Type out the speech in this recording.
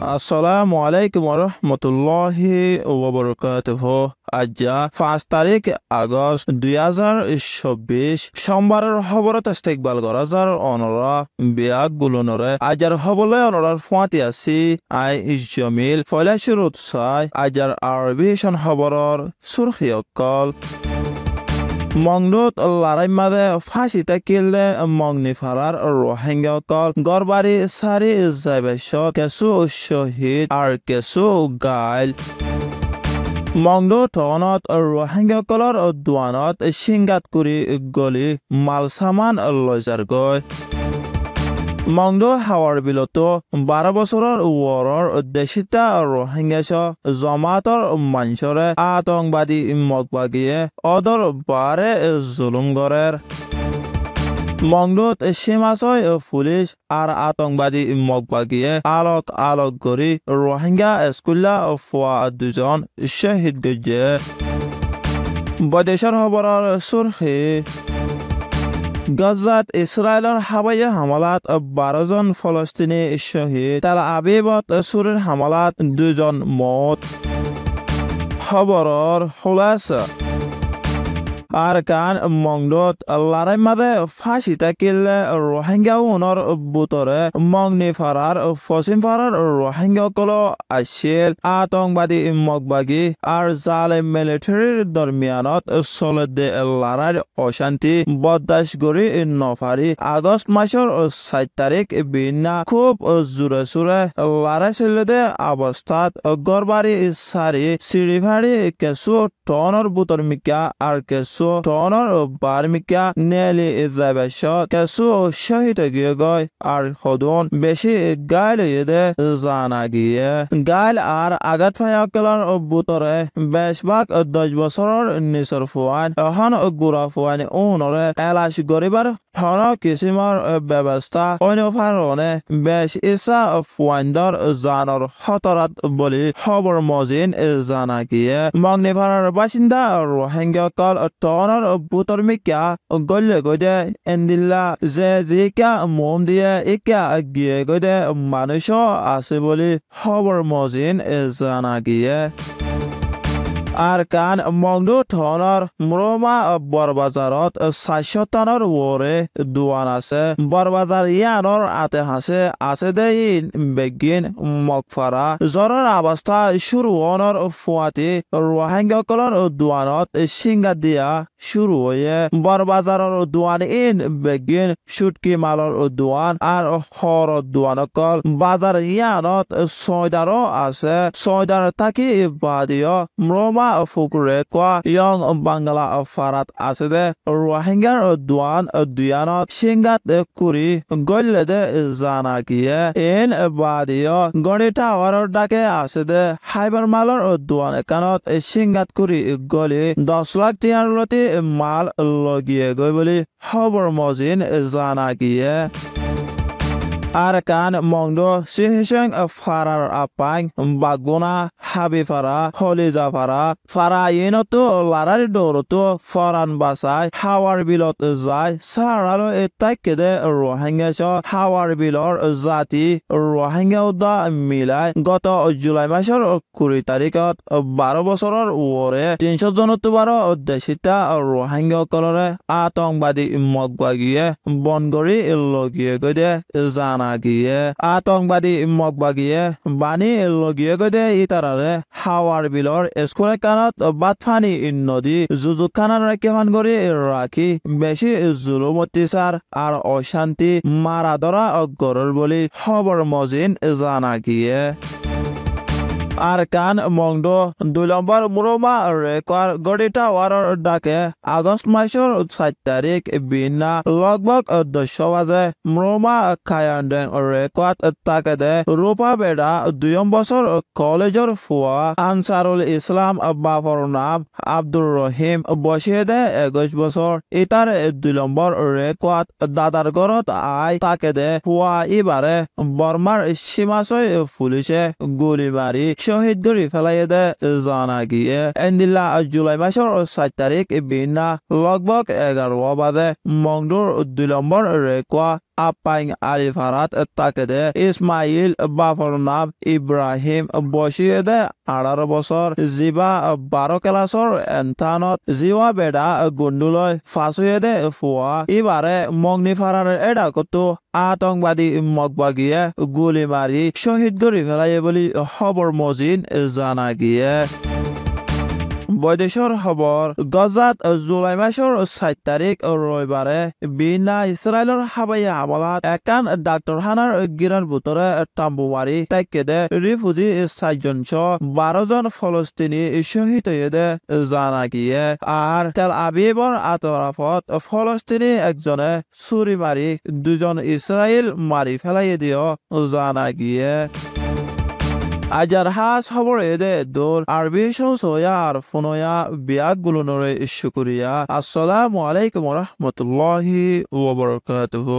আসসালামু আলাইকুম রহমতুল্লাহি ওয়াবারাকাতুহু। আজ 5 তারিখ আগস্ট 2024 সোমবারের খবরত ইস্তেকবাল করা যার অনরা বিয়াক গুলনরে আজার হবলে অনরার ফুয়াতি আছি আই জমিল ফয়লা শুরুত চাই আজার আরবি সন খবরর সুরখিয়কল মংদুত লারাই মাদে ফাঁসি তাকিলে মংনি ফারার রোহিঙ্গা কল গড়বাড়ি সারি যাইবাইছত কেসু শহীদ আর কেসু গাইল মংদু টনত রোহিঙ্গা কলর দুয়ানত সিংগাত কুরি গলি মাল সামান লয়জার গয় মংদু হাওয়ার বিলতো 12 বছরের ওয়ারর দেশিতা রোহিঙ্গা জমাতর মানসরে আতঙ্কবাদী মগবাগিয়ে অদর বারে জুলুম গরের মংদুত সীমাশয় পুলিশ আর আতঙ্কবাদী মগবাগিয়ে আলোক করি রোহিঙ্গা স্কুল্লা ফুয়া দুজন শহীদ গজে বদেশর খবরের সুরখি গাজাত ইসরায়েলের হাওয়াই হামলাত 12 জন ফলস্তিনি শহীদ তেল আবিবত সুরের হামলাত 2 জন মত খবরের খুলাসা আর কান মংদত লারাই মাদে ফাঁসি তাকিলে রোহিঙ্গা উনর বুতরে মংনি ফারার পশ্চিম ফারার রোহিঙ্গা কলো আসিল আতঙ্কবাদী মগবাগী আর জালে মিলিটারির দরমিয়ানত চলে লারার অশান্তি বরদাস্ত করি নফারি আগস্ট মাসের 7 তারিখ বিনা খুব জোরে সোরে লারাই চলে অবস্থাত গড়বাড়ি সারি সিঁড়িভাড়ি কেঁচু টনৰ বুটৰ মিকা আর কেঁচু টনৰ বাৰ মিকা নেলি যাবাইছত কেঁচু শহীদ গিয়ে গয় আর সদন বেশি গাইল দে জানা গিয়ে গাইল আর আঘাত ফায়াকলার বুটরে বেশভাগ 10 বছরের নিচর ফুয়ান এখন গুড়া ফুয়ান উনরে এলাশ গরিবার হন কিসিমৰ ব্যৱস্থা অন্য ফাৰণে বেশ ইচ্ছা ফুৱাইন্দৰ জানৰ খতরাত বলি খবর মজিন জানা গিয়ে মগ্নিফাৰৰ বাসিন্দা রোহিঙ্গা কল টনৰ বুটৰ মিকা গলে গদে এন্দিল্লা যে জিকা মোম দিয়ে ইকা গিয়ে গদে মানুষ আছে বলি খবর মজিন জানা গিয়ে আর কান মংদু থনৰ মুৰমা বৰবাজাৰত 400 টনৰ ওরে দোয়ান আছে বৰবাজাৰ ইয়ানৰ আতে আছে দে বেগিন মগফাৰা জ্বৰৰ অৱস্থা শুরু হনৰ ফুৱাতি রোহিঙ্গা কলৰ দোৱানত সিংগা দিয়া শুরু হয়ে বৰবাজাৰৰ দোৱান বেগিন সুটকি মালৰ দোৱান আর হর দোৱান কল বাজাৰ ইয়ানত ছয়দাৰো আছে ছয়দাৰ থাকি বাদিও মুৰমা ফুকুরে কোয়া ইয়ং বাংলা ফারাত আছে দে রোহিঙ্গার দোয়ান দুয়ানত সিংগাত কুরি গলে দে জানা গিয়ে এন বাদিও গড়ি টাওয়ার ডাকে আছে দে হাইবার মালর দোয়ান একানত সিংগাত কুরি গলি 10 লাখ টিয়ার লতি মাল লগিয়ে গই বলি খবর মজিন জানা গিয়ে আর কান মংদো সিহিসং ফারার আপাং বাগুনা হাবি ফারা হলিজা ফারা ইনতো লারার দৌড়তো ফরান বাসায় হাওয়ার বিলত যায় সারালো এতাইকেদে রোহিঙ্গা হাওয়ার বিলর জাতি রোহিঙ্গা উদ্দা মিলাই গত জুলাই মাসের 20 তারিখত 12 বছরের ওরে 300 জনত বারো দেশিতা রোহিঙ্গা কলরে আতঙ্কবাদী মগবাগিয়ে বনগরি লগিয়ে গদে জানা গিয়ে আতঙ্কবাদী মগবাগিয়ে বানি লগিয়ে গদে ইতারারে হাওয়ার বিলর স্কুল কানত বাতফানি নদী জুজুক খানার কেমান করে রাখি বেশি জুলুম অত্যাচার আর অশান্তি মারা ধরা গরর বলি খবর মজিন জানা গিয়ে আর কান মংদো 2 নম্বর মুরমা রেকর গড়িটা ওয়ারর ডাকে আগস্ট মাসের 7 তারিখ বিনা লগভগ 10 বাজে মুরমা খায়ান্ডেন রেকত তাকে দে রূপা বেড়া 2 বছর কলেজের ফুয়া আনসারুল ইসলাম বাফর নাম আব্দুর রহিম বসিয়ে দে 21 বছর ইতার 2 নম্বর রেকত দাদার ঘরত আই তাকে দে ফুয়া ইবারে বর্মার সীমাশয় পুলিশে গুলি মারি শহীদ করে ফেলাইয়ে দে জানা গিয়ে এন্দিল্লা জুলাই মাসের 7 তারিখ বিনা লগভগ 11 বাজে মংদুর 2 নম্বর রেকোয়া আপাইং আলী ফারাত তাকে দে ইসমাইল বাফর নাম ইব্রাহিম বসিয়ে দে 18 বছর জিবা 12 ক্লাসর এন্থানত জিওয়া বেডা গুন্ডুলয় ফাঁসুয়ে দে ফুয়া ইবারে মগনি ফারার এডা কত আতঙ্কবাদী মগবাগিয়ে গুলি মারি শহীদ করে ফেলাইয়ে বলি খবর মজিন জানা গিয়ে বৈদেশৰ খবৰ গজাত জুলাই মাসৰ 4 তাৰিখ ৰবিবাৰে বিনা ইছৰাইলৰ হাৱাই হামলাত একান ডাক্তৰখানাৰ গিৰাৰ ভিতৰে তাম্বু মাৰি তাইকেদে ৰিফিউজি 4জন 12 জন ফলস্তিনী শহীদ হয়ে জানা গিয়ে আর তেল আবিবৰ আতৰাফত ফলস্তিনী একজনে চুৰি মাৰি 2জন ইছৰাইল মাৰি ফেলাই দিও জানা গিয়ে আজাৰ হাস খবৰ এদে দোল আরবি সৌসয়ার ফোনয়া বিয়াক গুলনরে শুকরিয়া আসসালামু আলাইকুম ওয়া রাহমাতুল্লাহি ওয়া বারাকাতুহু